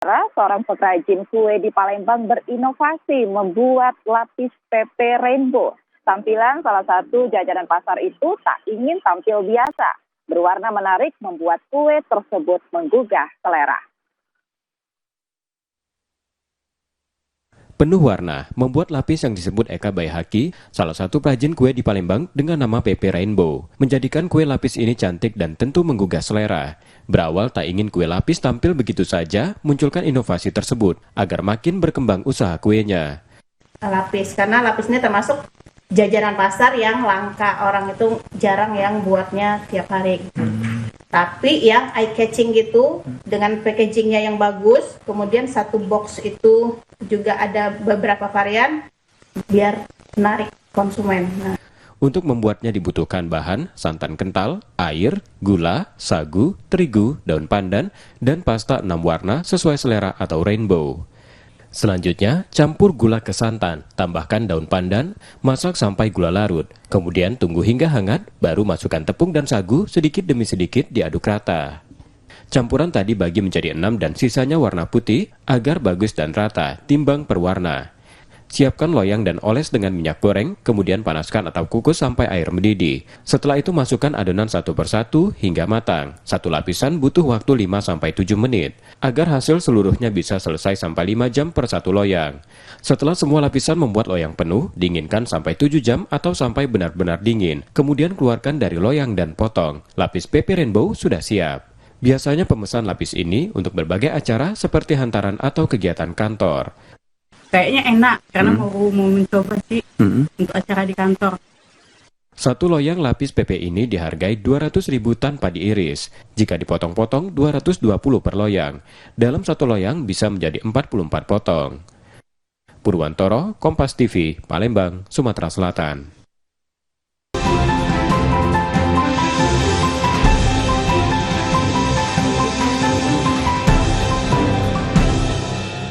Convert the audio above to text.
Seorang pengrajin kue di Palembang berinovasi membuat lapis PP Rainbow. Tampilan salah satu jajanan pasar itu tak ingin tampil biasa. Berwarna menarik membuat kue tersebut menggugah selera. Penuh warna membuat lapis yang disebut Eka Baihaki, salah satu perajin kue di Palembang dengan nama PP Rainbow, menjadikan kue lapis ini cantik dan tentu menggugah selera. Berawal tak ingin kue lapis tampil begitu saja, munculkan inovasi tersebut agar makin berkembang usaha kuenya. Lapis, karena lapis ini termasuk jajanan pasar yang langka, orang itu jarang yang buatnya tiap hari. Tapi yang eye catching gitu, dengan packagingnya yang bagus, kemudian satu box itu juga ada beberapa varian, biar menarik konsumen. Untuk membuatnya dibutuhkan bahan santan kental, air, gula, sagu, terigu, daun pandan, dan pasta 6 warna sesuai selera atau rainbow. Selanjutnya, campur gula ke santan, tambahkan daun pandan, masak sampai gula larut. Kemudian tunggu hingga hangat, baru masukkan tepung dan sagu sedikit demi sedikit diaduk rata. Campuran tadi bagi menjadi 6 dan sisanya warna putih agar bagus dan rata, timbang per warna. Siapkan loyang dan oles dengan minyak goreng, kemudian panaskan atau kukus sampai air mendidih. Setelah itu masukkan adonan satu persatu hingga matang. Satu lapisan butuh waktu 5-7 menit, agar hasil seluruhnya bisa selesai sampai 5 jam per satu loyang. Setelah semua lapisan membuat loyang penuh, dinginkan sampai 7 jam atau sampai benar-benar dingin. Kemudian keluarkan dari loyang dan potong. Lapis PP Rainbow sudah siap. Biasanya pemesan lapis ini untuk berbagai acara seperti hantaran atau kegiatan kantor. Kayaknya enak karena mau mencoba sih untuk acara di kantor. Satu loyang lapis PP ini dihargai 200.000 tanpa diiris. Jika dipotong-potong 220 per loyang. Dalam satu loyang bisa menjadi 44 potong. Purwantoro, Kompas TV, Palembang, Sumatera Selatan.